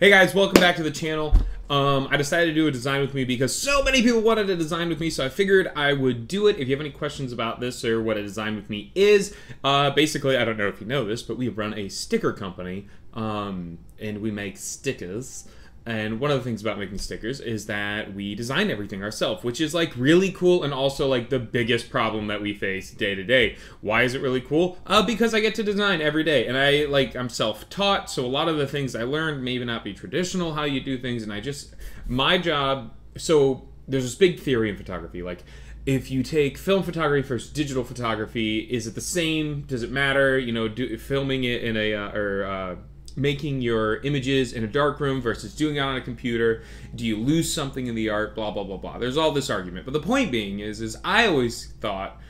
Hey guys, welcome back to the channel. I decided to do a design with me because so many people wanted a design with me, so I figured I would do it. If you have any questions about this or what a design with me is, basically, I don't know if you know this, but we run a sticker company, and we make stickers. And one of the things about making stickers is that we design everything ourselves, which is like really cool and also like the biggest problem that we face day to day. Why is it really cool? Because I get to design every day, and I'm self-taught, so a lot of the things I learned maybe not be traditional how you do things, and my job, so there's this big theory in photography, like if you take film photography versus digital photography, is it the same? Does it matter? You know, filming it in making your images in a dark room versus doing it on a computer, do you lose something in the art, blah, blah, blah, blah. There's all this argument. But the point being is I always thought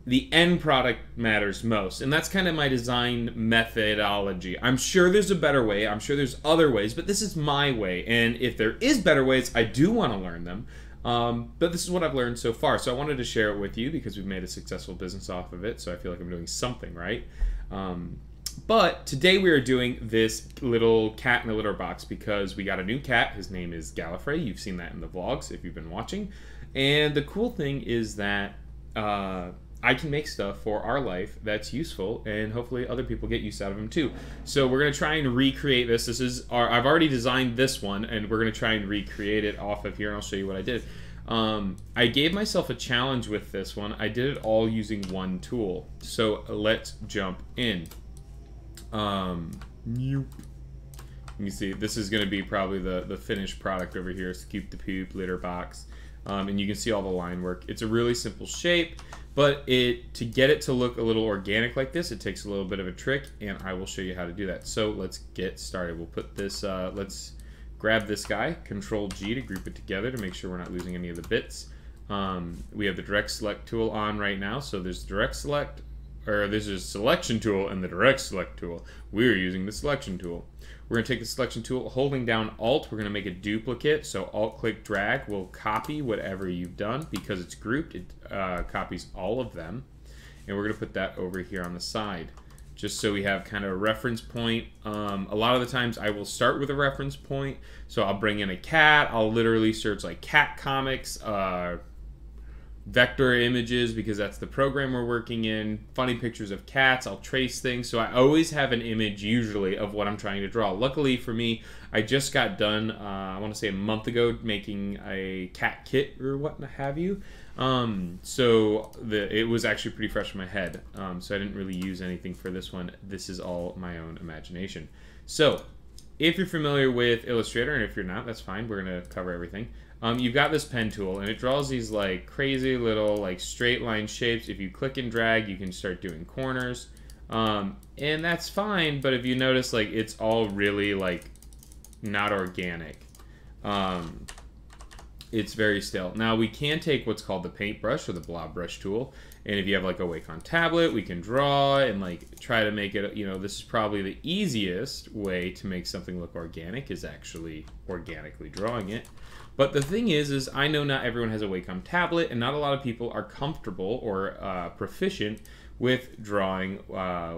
the end product matters most. And that's kind of my design methodology. I'm sure there's a better way. I'm sure there's other ways, but this is my way. And if there is better ways, I do want to learn them. But this is what I've learned so far. So I wanted to share it with you because we've made a successful business off of it. So I feel like I'm doing something right. But today we are doing this little cat in a litter box because we got a new cat. His name is Gallifrey. You've seen that in the vlogs if you've been watching. And the cool thing is that I can make stuff for our life that's useful, and hopefully other people get use out of them too. So we're going to try and recreate this. I've already designed this one, and we're going to try and recreate it off of here, and I'll show you what I did. I gave myself a challenge with this one. I did it all using one tool. So let's jump in. You can see this is going to be probably the finished product over here. Scoop the Poop litter box, and you can see all the line work. It's a really simple shape, but to get it to look a little organic like this, it takes a little bit of a trick, and I will show you how to do that. So let's get started. We'll put this. Let's grab this guy. Control G to group it together to make sure we're not losing any of the bits. We have the direct select tool on right now, so there's direct select. Or there's a selection tool and the direct select tool. We're using the selection tool. We're going to take the selection tool, holding down Alt, we're going to make a duplicate. So Alt-click drag will copy whatever you've done. Because it's grouped, it copies all of them. And we're going to put that over here on the side, just so we have kind of a reference point. A lot of the times I will start with a reference point. So I'll bring in a cat. I'll literally search like cat comics, vector images, because that's the program we're working in, funny pictures of cats. I'll trace things, so I always have an image usually of what I'm trying to draw. Luckily for me, I just got done I want to say a month ago making a cat kit or what have you, so it was actually pretty fresh in my head, so I didn't really use anything for this one. This is all my own imagination. So if you're familiar with Illustrator, and if you're not, that's fine, we're going to cover everything. You've got this pen tool, and it draws these like crazy little like straight line shapes. If you click and drag, you can start doing corners, and that's fine. But if you notice, like it's all really like not organic. It's very still. Now we can take what's called the paintbrush or the blob brush tool, and if you have like a Wacom tablet, we can draw and like try to make it. You know, this is probably the easiest way to make something look organic, is actually organically drawing it. But the thing is I know not everyone has a Wacom tablet, and not a lot of people are comfortable or proficient with drawing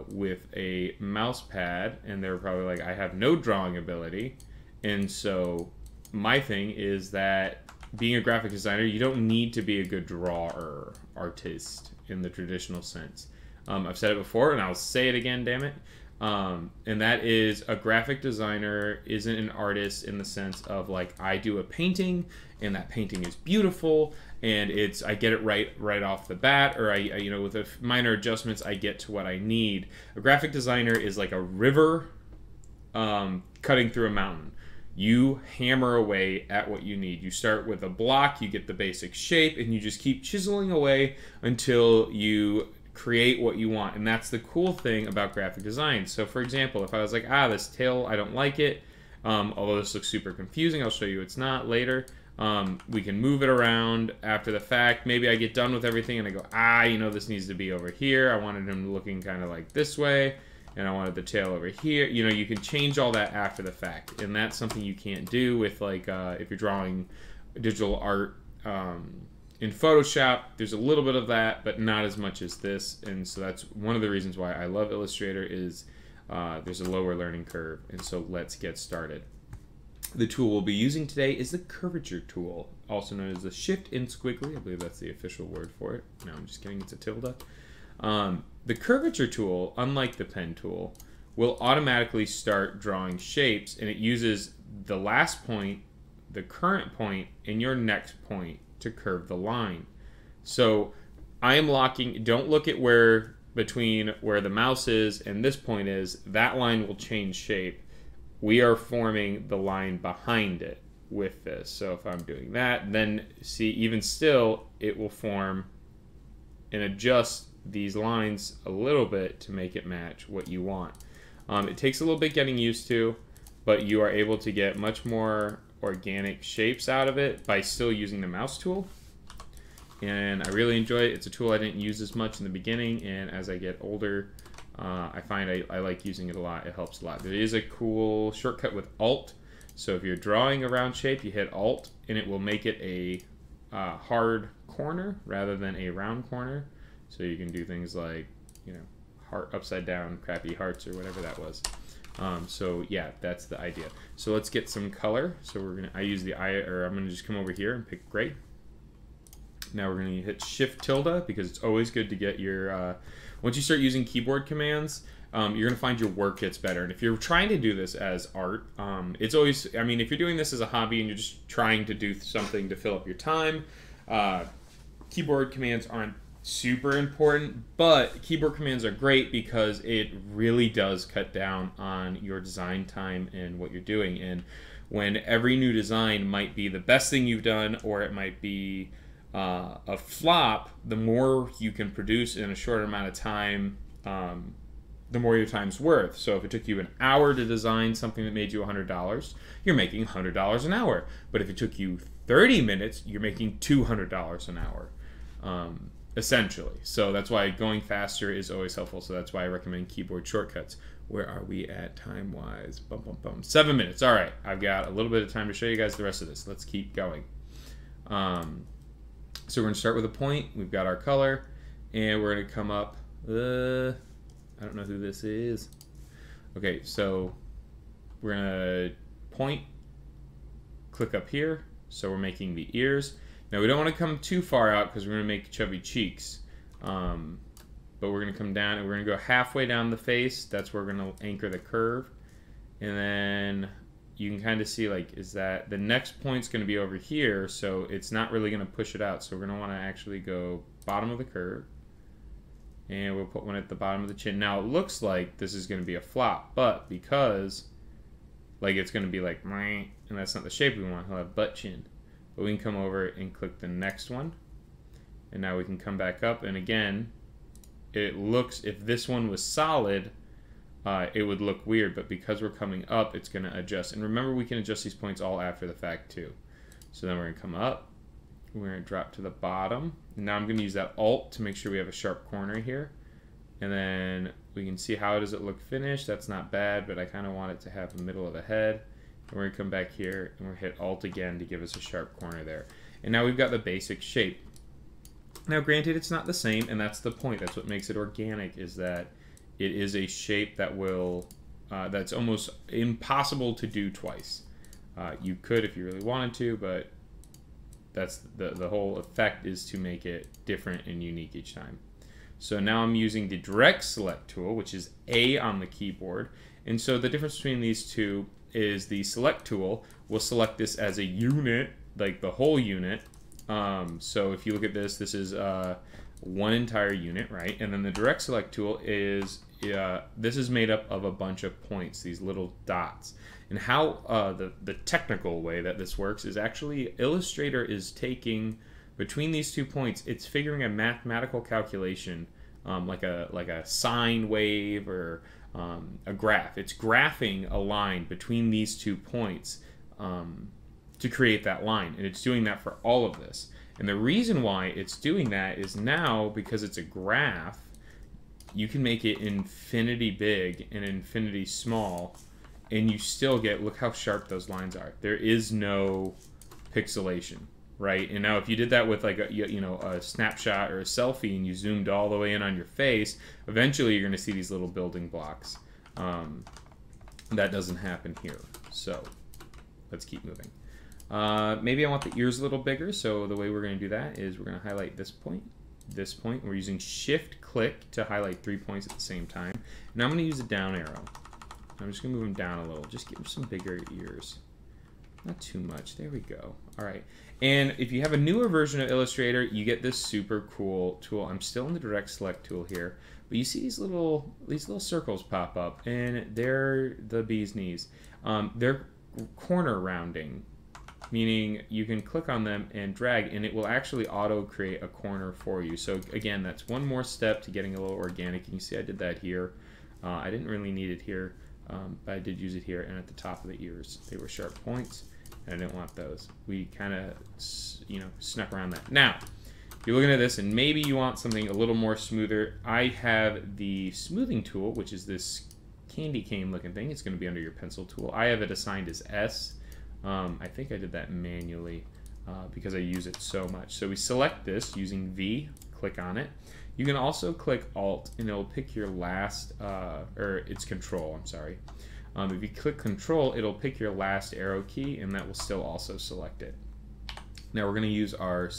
with a mouse pad, and they're probably like, I have no drawing ability. And so my thing is that being a graphic designer, you don't need to be a good drawer, artist in the traditional sense. I've said it before, and I'll say it again, damn it. And that is, a graphic designer isn't an artist in the sense of like, I do a painting and that painting is beautiful and I get it right off the bat, or you know, with minor adjustments I get to what I need. A graphic designer is like a river cutting through a mountain. You hammer away at what you need. You start with a block, you get the basic shape, and you just keep chiseling away until you create what you want. And that's the cool thing about graphic design. So for example, if I was like, this tail, I don't like it, although this looks super confusing, I'll show you it's not later. We can move it around after the fact. Maybe I get done with everything and I go, you know, this needs to be over here. I wanted him looking kind of like this way, and I wanted the tail over here. You know, you can change all that after the fact, and that's something you can't do with like if you're drawing digital art in Photoshop. There's a little bit of that, but not as much as this, and so that's one of the reasons why I love Illustrator, is there's a lower learning curve. And so let's get started. The tool we'll be using today is the curvature tool, also known as the shift and squiggly. I believe that's the official word for it. No, I'm just kidding, it's a tilde. The curvature tool, unlike the pen tool, will automatically start drawing shapes, and it uses the last point, the current point, and your next point to curve the line. So I am locking, don't look at where between where the mouse is and this point is, that line will change shape. We are forming the line behind it with this. So if I'm doing that, then see, even still, it will form and adjust these lines a little bit to make it match what you want. It takes a little bit getting used to, but you are able to get much more organic shapes out of it by still using the mouse tool. And I really enjoy it. It's a tool I didn't use as much in the beginning, and as I get older, I find I like using it a lot. It helps a lot. There is a cool shortcut with Alt. So if you're drawing a round shape, you hit Alt, and it will make it a hard corner rather than a round corner. So you can do things like, you know, heart upside down, crappy hearts, or whatever that was. So yeah, that's the idea. So let's get some color. So I use the I'm gonna just come over here and pick gray. Now we're gonna hit Shift tilde because it's always good to get your, once you start using keyboard commands, you're gonna find your work gets better. And if you're trying to do this as art, it's always, I mean, if you're doing this as a hobby and you're just trying to do something to fill up your time, keyboard commands aren't super important, but keyboard commands are great because it really does cut down on your design time and what you're doing. And when every new design might be the best thing you've done, or it might be a flop, the more you can produce in a shorter amount of time, the more your time's worth. So if it took you an hour to design something that made you $100, you're making $100 an hour. But if it took you 30 minutes, you're making $200 an hour. Essentially. So that's why going faster is always helpful. So that's why I recommend keyboard shortcuts. Where are we at time-wise? Bum, bum, bum. 7 minutes. All right. I've got a little bit of time to show you guys the rest of this. Let's keep going. So we're going to start with a point. We've got our color. And we're going to come up. I don't know who this is. Okay, so we're going to point. Click up here. So we're making the ears. Now we don't want to come too far out because we're going to make chubby cheeks. But we're going to come down and we're going to go halfway down the face. That's where we're going to anchor the curve. And then you can kind of see, like, is that the next point's going to be over here, so it's not really going to push it out. So we're going to want to actually go bottom of the curve. And we'll put one at the bottom of the chin. Now it looks like this is going to be a flop, but because, like, it's going to be like, and that's not the shape we want, he'll have butt chin. But we can come over and click the next one. And now we can come back up. And again, it looks, if this one was solid, it would look weird. But because we're coming up, it's going to adjust. And remember, we can adjust these points all after the fact too. So then we're going to come up. We're going to drop to the bottom. And now I'm going to use that Alt to make sure we have a sharp corner here. And then we can see how does it look finished. That's not bad, but I kind of want it to have the middle of the head. And we're going to come back here and we're hit Alt again to give us a sharp corner there. And now we've got the basic shape. Now granted, it's not the same, and that's the point. That's what makes it organic, is that it is a shape that will, that's almost impossible to do twice. You could if you really wanted to, but that's the whole effect is to make it different and unique each time. So now I'm using the direct select tool, which is A on the keyboard. And so the difference between these two is the select tool will select this as a unit, like the whole unit. So if you look at this, this is one entire unit, right? And then the direct select tool is, this is made up of a bunch of points, these little dots. And how the technical way that this works is actually Illustrator is taking between these 2 points, it's figuring a mathematical calculation, like a sine wave or a graph. It's graphing a line between these 2 points to create that line, and it's doing that for all of this. And the reason why it's doing that is now, because it's a graph, you can make it infinity big and infinity small, and you still get, look how sharp those lines are. There is no pixelation, right? And now if you did that with like a, you know, a snapshot or a selfie and you zoomed all the way in on your face, eventually you're going to see these little building blocks. That doesn't happen here. So let's keep moving. Maybe I want the ears a little bigger, so the way we're going to do that is we're going to highlight this point. We're using shift-click to highlight 3 points at the same time. And I'm going to use a down arrow. I'm just going to move them down a little. Just give them some bigger ears. Not too much. There we go. All right. And if you have a newer version of Illustrator, you get this super cool tool. I'm still in the direct select tool here, but you see these little circles pop up, and they're the bee's knees. They're corner rounding, meaning you can click on them and drag, and it will actually auto create a corner for you. So again, that's one more step to getting a little organic. You can see I did that here. I didn't really need it here, but I did use it here and at the top of the ears. They were sharp points, and I didn't want those. We kind of, snuck around that. Now, you're looking at this, and maybe you want something a little more smoother. I have the smoothing tool, which is this candy cane looking thing. It's going to be under your pencil tool. I have it assigned as S. I think I did that manually because I use it so much. So we select this using V, click on it. You can also click Alt and it'll pick your last, or it's Control, I'm sorry. If you click Control, it'll pick your last arrow key and that will still also select it. Now we're going to use our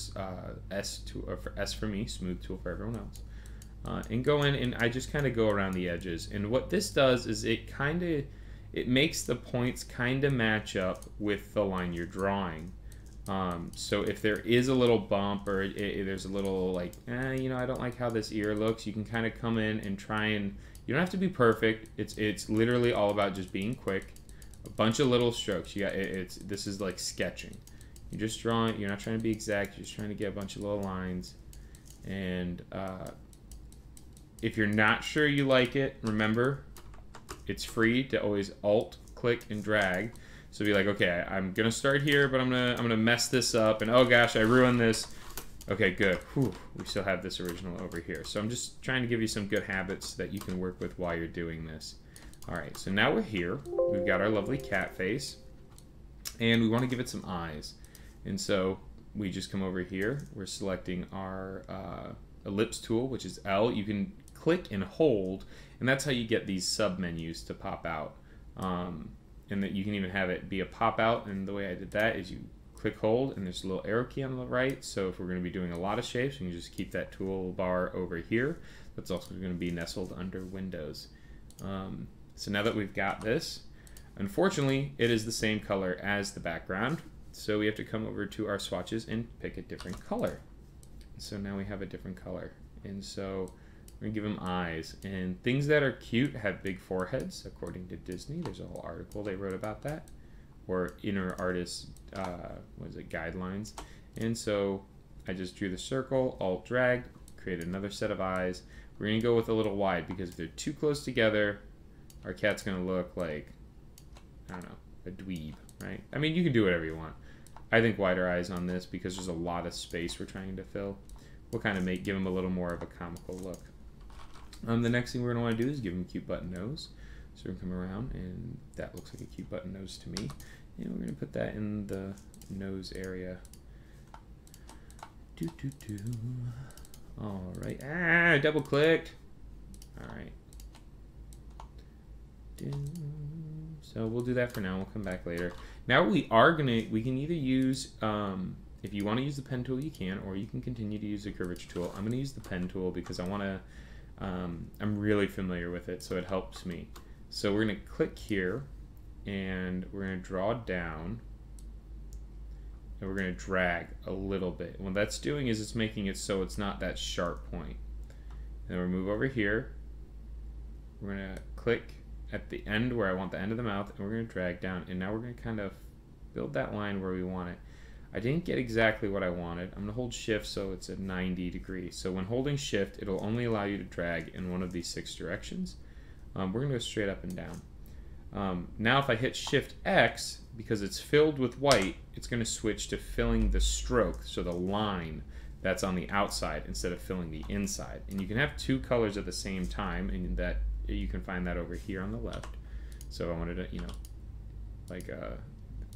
S tool, or for S for me, smooth tool for everyone else. And go in, and I just kind of go around the edges. And what this does is it makes the points kind of match up with the line you're drawing. So if there is a little bump or there's a little like, I don't like how this ear looks, you can kind of come in and try and, you don't have to be perfect. It's literally all about just being quick. A bunch of little strokes. This is like sketching. You're just drawing, you're not trying to be exact, you're just trying to get a bunch of little lines. And if you're not sure you like it, remember, it's free to always Alt, click, and drag. So be like, okay, I'm gonna start here, but I'm gonna mess this up, and oh gosh, I ruined this. Okay, good. Whew, we still have this original over here. So I'm just trying to give you some good habits that you can work with while you're doing this. All right, so now we're here. We've got our lovely cat face, and we want to give it some eyes. And so we just come over here. We're selecting our ellipse tool, which is L. You can click and hold, and that's how you get these sub menus to pop out. And that you can even have it be a pop out, and the way I did that is you click hold and there's a little arrow key on the right. So if we're going to be doing a lot of shapes, you can just keep that toolbar over here. That's also going to be nestled under Windows. So now that we've got this, unfortunately it is the same color as the background, so we have to come over to our swatches and pick a different color. So now we have a different color, and so we're gonna give them eyes. And things that are cute have big foreheads, according to Disney. There's a whole article they wrote about that, or inner artist, guidelines. And so I just drew the circle, Alt drag, create another set of eyes. We're gonna go with a little wide because if they're too close together, our cat's gonna look like, I don't know, a dweeb, right? I mean, you can do whatever you want. I think wider eyes on this because there's a lot of space we're trying to fill. We'll kind of give them a little more of a comical look. The next thing we're going to want to do is give them a cute button nose. So we're going to come around, and that looks like a cute button nose to me. And we're going to put that in the nose area. All right. I double clicked. All right. So we'll do that for now. We'll come back later. Now we can either use, if you want to use the pen tool, you can, or you can continue to use the curvature tool. I'm going to use the pen tool because I want to, I'm really familiar with it, so it helps me. So we're going to click here, and we're going to draw down, and we're going to drag a little bit. What that's doing is it's making it so it's not that sharp point. And we'll move over here. We're going to click at the end where I want the end of the mouth, and we're going to drag down, and now we're going to kind of build that line where we want it. I didn't get exactly what I wanted. I'm going to hold shift so it's at 90 degrees. So when holding shift, it'll only allow you to drag in one of these 6 directions. We're going to go straight up and down. Now if I hit shift X, because it's filled with white, it's going to switch to filling the stroke, so the line that's on the outside instead of filling the inside. And you can have 2 colors at the same time, and that you can find that over here on the left. So I wanted to,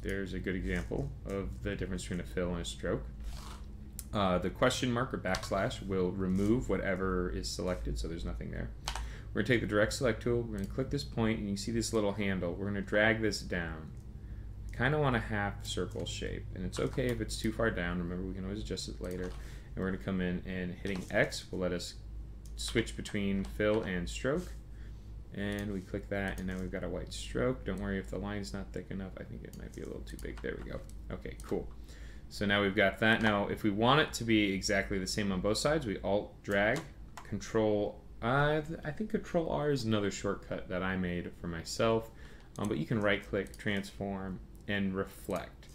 there's a good example of the difference between a fill and a stroke. The question mark or backslash will remove whatever is selected, so there's nothing there. We're going to take the direct select tool, we're going to click this point, and you see this little handle. We're going to drag this down. kind of want a half circle shape, and it's okay if it's too far down. Remember, we can always adjust it later. And we're going to come in, and hitting X will let us switch between fill and stroke. And we click that, and now we've got a white stroke. Don't worry if the line's not thick enough. I think it might be a little too big. There we go. Okay, cool. So now we've got that. Now, if we want it to be exactly the same on both sides, we Alt drag, Control. I think Control R is another shortcut that I made for myself. But you can right-click, transform, and reflect.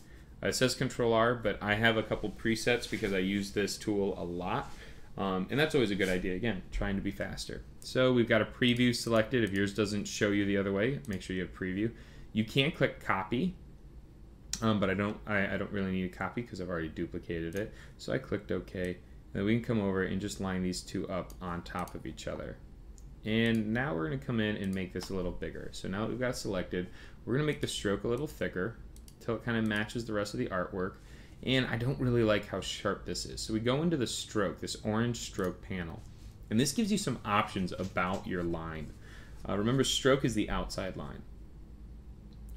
It says Control R, but I have a couple presets because I use this tool a lot. And that's always a good idea, again, trying to be faster. So we've got a preview selected. If yours doesn't show you the other way, make sure you have preview. You can click copy, but I don't really need a copy because I've already duplicated it. So I clicked OK. And then we can come over and just line these two up on top of each other. And now we're going to come in and make this a little bigger. So now that we've got selected, we're going to make the stroke a little thicker until it kind of matches the rest of the artwork. And I don't really like how sharp this is. So we go into the stroke, this orange stroke panel. And this gives you some options about your line. Remember, stroke is the outside line.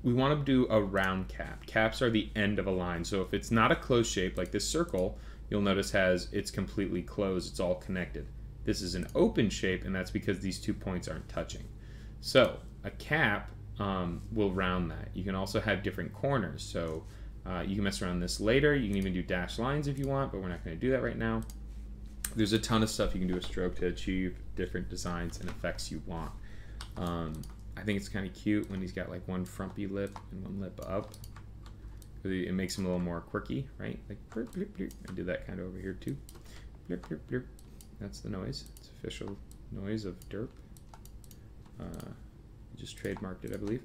We want to do a round cap. Caps are the end of a line. So if it's not a closed shape, like this circle, you'll notice it's completely closed. It's all connected. This is an open shape, and that's because these 2 points aren't touching. So a cap will round that. You can also have different corners. So you can mess around this later. You can even do dashed lines if you want, but we're not going to do that right now. There's a ton of stuff you can do with stroke to achieve different designs and effects you want. I think it's kind of cute when he's got like one frumpy lip and one lip up. It makes him a little more quirky, right? Like blip, blip, blip. I do that kind of over here too. Blip, blip, blip. That's the noise. It's official noise of derp. Just trademarked it, I believe.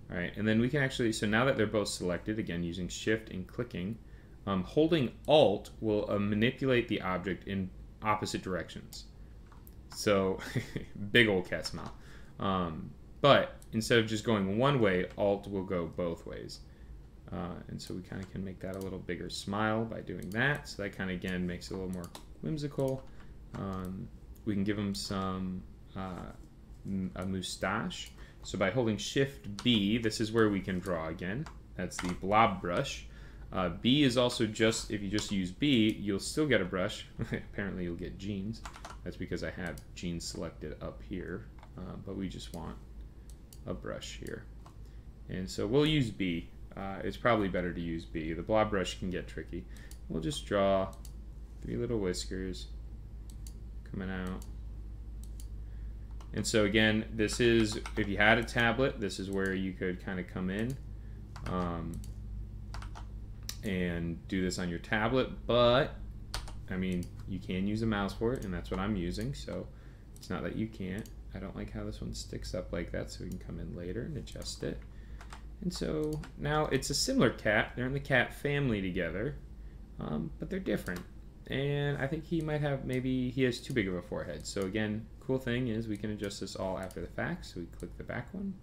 All right, and then we can actually, so now that they're both selected, again, using Shift and clicking, holding Alt will manipulate the object in opposite directions. So, big old cat smile. But instead of just going one way, Alt will go both ways. And so we kind of can make that a little bigger smile by doing that. So that kind of, again, makes it a little more whimsical. We can give him some, a mustache. So by holding Shift B, this is where we can draw again. That's the blob brush. B is also just, if you just use B, you'll still get a brush. Apparently you'll get jeans. That's because I have jeans selected up here. But we just want a brush here. And so we'll use B. It's probably better to use B. The blob brush can get tricky. We'll just draw 3 little whiskers coming out. And so again, this is, if you had a tablet, this is where you could kind of come in and do this on your tablet, but I mean, you can use a mouse for it, and that's what I'm using, so it's not that you can't. I don't like how this one sticks up like that, so we can come in later and adjust it. And so now it's a similar cat. They're in the cat family together, but they're different. And I think he might have, maybe he has too big of a forehead. So again, cool thing is we can adjust this all after the fact. So we click the back one,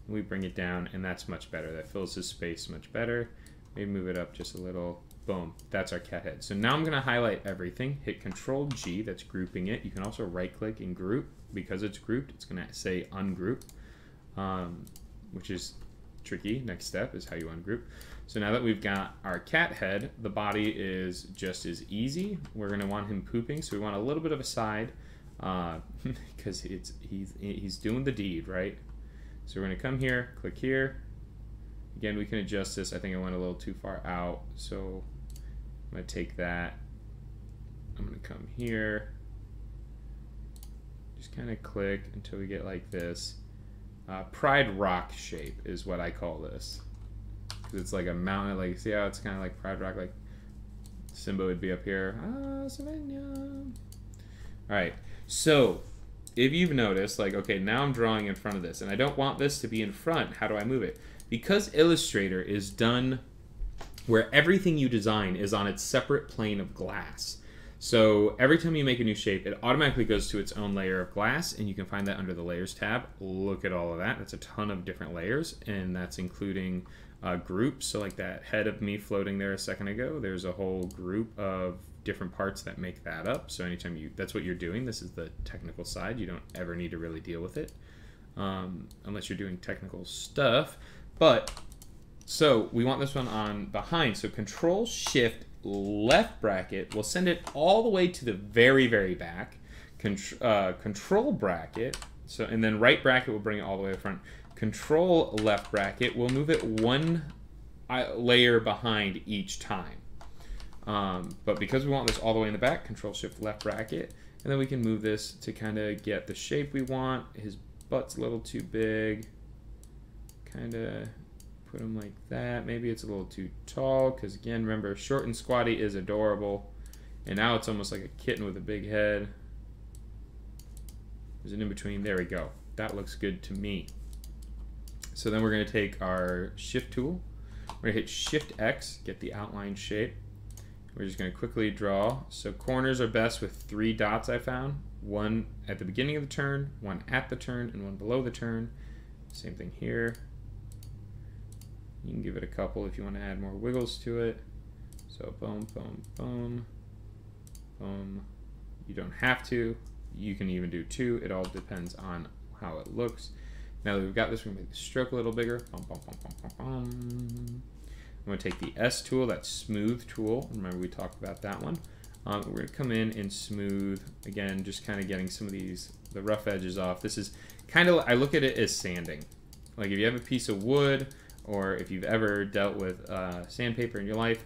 and we bring it down, and that's much better. That fills his space much better. Maybe move it up just a little. Boom, that's our cat head. So now I'm gonna highlight everything, hit Control G, that's grouping it. You can also right click and group. Because it's grouped, it's gonna say ungroup, which is tricky. Next step is how you ungroup. So now that we've got our cat head, the body is just as easy. We're gonna want him pooping, so we want a little bit of a side, because he's doing the deed, right? So we're gonna come here, click here. Again, we can adjust this. I think I went a little too far out, so I'm gonna take that. I'm gonna come here. Just kind of click until we get like this. Pride Rock shape is what I call this. Because it's like a mountain, like, see how it's kind of like Pride Rock, like Simba would be up here. Ah, Savannah. All right, so if you've noticed, like, okay, now I'm drawing in front of this, and I don't want this to be in front. How do I move it? Because Illustrator is done where everything you design is on its separate plane of glass. So every time you make a new shape, it automatically goes to its own layer of glass, and you can find that under the Layers tab. Look at all of that. That's a ton of different layers, and that's including groups. So like that head of me floating there a second ago, there's a whole group of different parts that make that up. So anytime that's what you're doing. This is the technical side. You don't ever need to really deal with it unless you're doing technical stuff. But So we want this one on behind. So Control Shift left bracket will send it all the way to the very, very back. Control bracket, so, and then right bracket will bring it all the way to the front. Control left bracket will move it one layer behind each time. But because we want this all the way in the back, Control Shift left bracket, and then we can move this to kind of get the shape we want. His butt's a little too big. Kind of put him like that. Maybe it's a little too tall, because again, remember, short and squatty is adorable. And now it's almost like a kitten with a big head. There's an in-between. There we go. That looks good to me. So then we're going to take our Shift tool. We're going to hit Shift X, get the outline shape. We're just going to quickly draw. So corners are best with 3 dots, I found. One at the beginning of the turn, one at the turn, and one below the turn. Same thing here. You can give it a couple if you want to add more wiggles to it. So boom, boom, boom, boom. You don't have to. You can even do 2. It all depends on how it looks. Now that we've got this, we're going to make the stroke a little bigger. Bum, bum, bum, bum, bum, bum. I'm going to take the S tool, that smooth tool. Remember we talked about that one. We're going to come in and smooth, again, just kind of getting some of the rough edges off. This is kind of, I look at it as sanding. Like if you have a piece of wood, or if you've ever dealt with sandpaper in your life,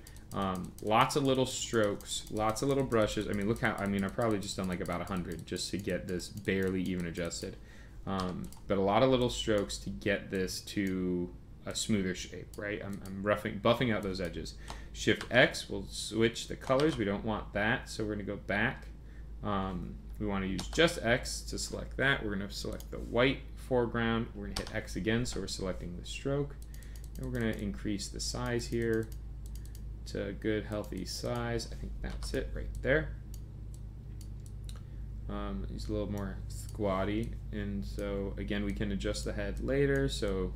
lots of little strokes, lots of little brushes. I mean, look how, I've probably just done like about 100 just to get this barely even adjusted. But a lot of little strokes to get this to a smoother shape, right? I'm buffing out those edges. Shift X will switch the colors. We don't want that, so we're gonna go back. We wanna use just X to select that. We're gonna select the white foreground. We're gonna hit X again, so we're selecting the stroke. And we're gonna increase the size here to a good, healthy size. I think that's it right there. He's a little more squatty, and so again, we can adjust the head later, so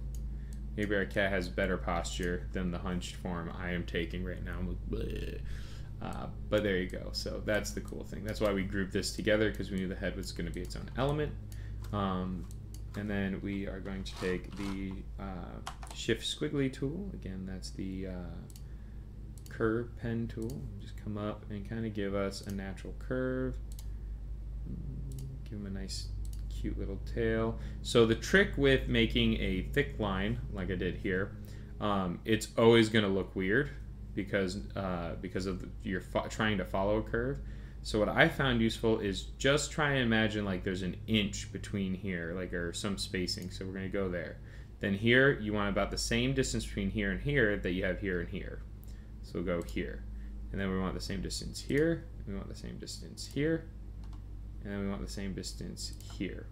maybe our cat has better posture than the hunched form I am taking right now. But there you go. So that's the cool thing. That's why we grouped this together, because we knew the head was going to be its own element. And then we are going to take the Shift Squiggly tool. Again, that's the curve pen tool. Just come up and kind of give us a natural curve. Give him a nice cute little tail. So the trick with making a thick line, like I did here, it's always going to look weird because of you're trying to follow a curve. So what I found useful is just try and imagine like there's an inch between here, like, or some spacing. So we're going to go there. Then here you want about the same distance between here and here that you have here and here. So we'll go here, and then we want the same distance here. We want the same distance here. And then we want the same distance here.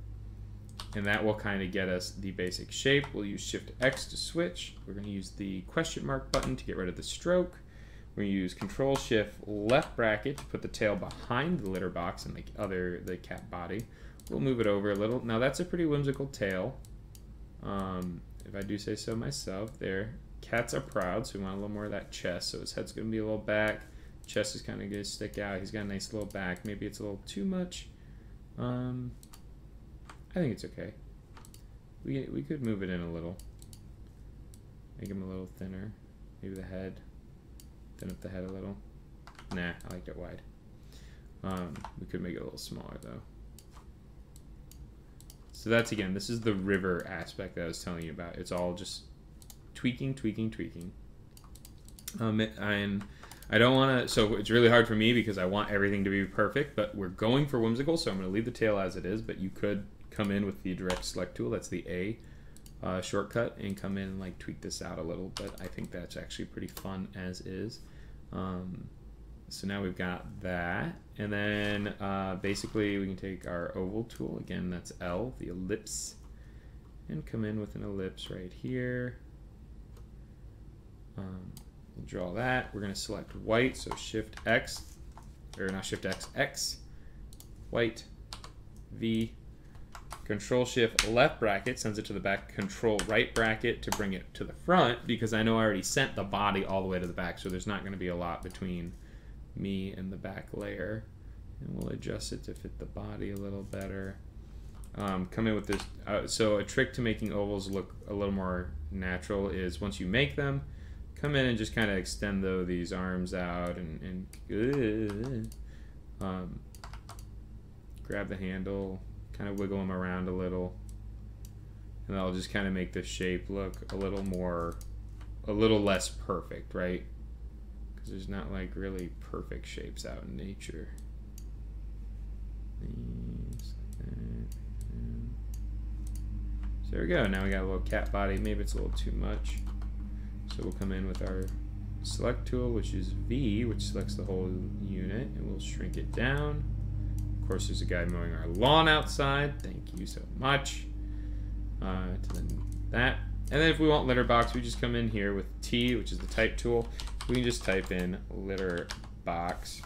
And that will kind of get us the basic shape. We'll use Shift X to switch. We're going to use the question mark button to get rid of the stroke. We're going to use Control Shift left bracket to put the tail behind the litter box and the cat body. We'll move it over a little. Now that's a pretty whimsical tail, if I do say so myself. There, cats are proud, so we want a little more of that chest. So his head's going to be a little back. Chest is kind of going to stick out. He's got a nice little back. Maybe it's a little too much. I think it's okay. We could move it in a little. Make him a little thinner. Maybe the head. Thin up the head a little. Nah, I liked it wide. We could make it a little smaller though. So that's, again, this is the river aspect that I was telling you about. It's all just tweaking, tweaking, tweaking. And I don't want to, so it's really hard for me because I want everything to be perfect, but we're going for whimsical, so I'm going to leave the tail as it is, but you could come in with the direct select tool, that's the A shortcut, and come in and like tweak this out a little, but I think that's actually pretty fun as is. So now we've got that, and then basically we can take our oval tool, again that's L, the ellipse, and come in with an ellipse right here. We'll draw that. We're going to select white, so Shift X, or not Shift X, X, white, V, Control Shift left bracket sends it to the back, Control right bracket to bring it to the front, because I know I already sent the body all the way to the back, so there's not going to be a lot between me and the back layer. And we'll adjust it to fit the body a little better. come in with this. So a trick to making ovals look a little more natural is once you make them, come in and just kind of extend these arms out and grab the handle, kind of wiggle them around a little, and that'll just kind of make the shape look a little less perfect, right? Because there's not like really perfect shapes out in nature. So there we go. Now we got a little cat body. Maybe it's a little too much. So we'll come in with our select tool, which is V, which selects the whole unit, and we'll shrink it down. Of course, there's a guy mowing our lawn outside. Thank you so much. That. And then if we want litter box, we just come in here with T, which is the type tool. We can just type in litter box.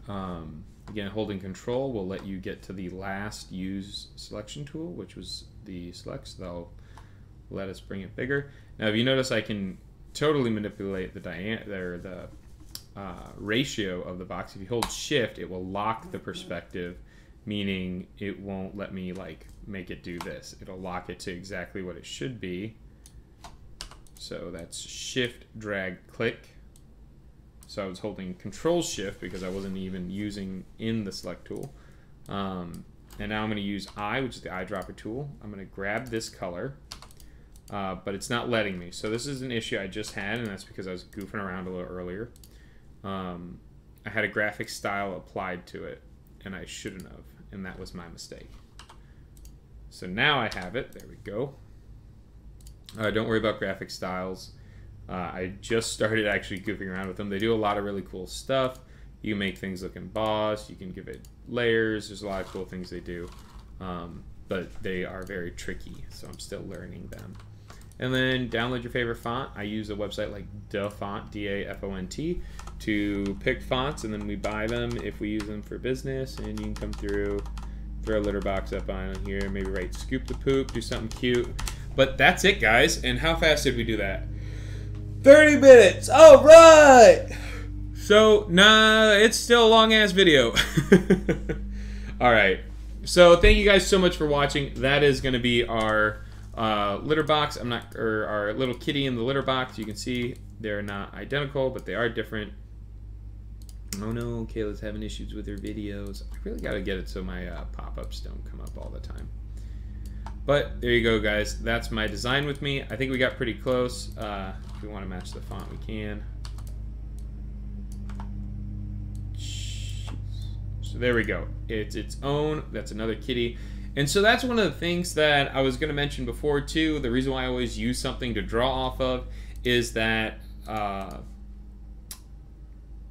Again, holding control will let you get to the last use selection tool, which was the select, so that'll let us bring it bigger. Now, if you notice, I can totally manipulate the ratio of the box. If you hold shift, it will lock the perspective, meaning it won't let me like make it do this. It'll lock it to exactly what it should be. So that's shift, drag, click. So I was holding control shift because I wasn't even using in the select tool. And now I'm going to use I, which is the eyedropper tool. I'm going to grab this color, but it's not letting me. So this is an issue I just had, and that's because I was goofing around a little earlier. I had a graphic style applied to it, and I shouldn't have, and that was my mistake. So now I have it. There we go. Don't worry about graphic styles. I just started actually goofing around with them. They do a lot of really cool stuff. You can make things look embossed. You can give it layers. There's a lot of cool things they do. But they are very tricky, so I'm still learning them. And then download your favorite font. I use a website like DaFont, D-A-F-O-N-T, to pick fonts, and then we buy them if we use them for business. And you can come through, throw a litter box up on here, maybe write scoop the poop, do something cute. But that's it, guys. And how fast did we do that? 30 minutes. All right. So, nah, it's still a long-ass video. All right. So, thank you guys so much for watching. That is going to be our litter box. Or our little kitty in the litter box. You can see they're not identical, but they are different. Oh no, Kayla's having issues with her videos. I really got to get it so my pop-ups don't come up all the time. But there you go, guys. That's my design with me. I think we got pretty close. If we want to match the font, we can. So there we go. It's its own. That's another kitty. And so that's one of the things that I was going to mention before, too. The reason why I always use something to draw off of is that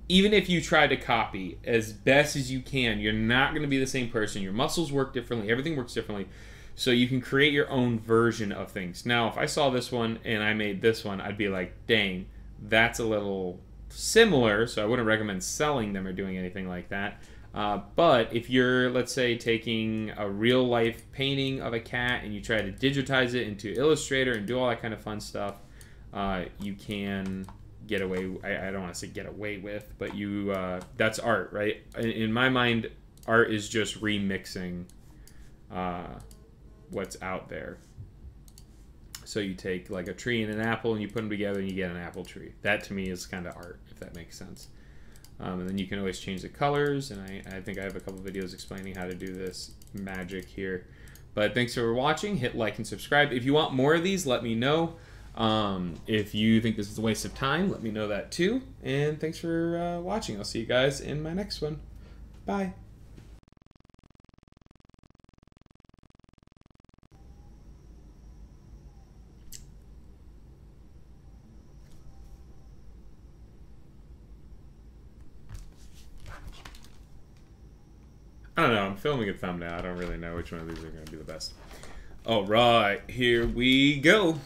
even if you try to copy as best as you can, you're not going to be the same person. Your muscles work differently. Everything works differently. So you can create your own version of things. Now, if I saw this one and I made this one, I'd be like, dang, that's a little similar. So I wouldn't recommend selling them or doing anything like that. But if you're, let's say, taking a real-life painting of a cat and you try to digitize it into Illustrator and do all that kind of fun stuff, you can get away. I don't want to say get away with, but you that's art, right? In my mind, art is just remixing what's out there. So you take like a tree and an apple and you put them together and you get an apple tree. That to me is kind of art, if that makes sense. And then you can always change the colors, and I think I have a couple videos explaining how to do this magic here. But thanks for watching. Hit like and subscribe. If you want more of these, let me know. If you think this is a waste of time, let me know that too. And thanks for watching. I'll see you guys in my next one. Bye. I don't know. I'm filming a thumbnail. I don't really know which one of these are going to be the best. All right, here we go.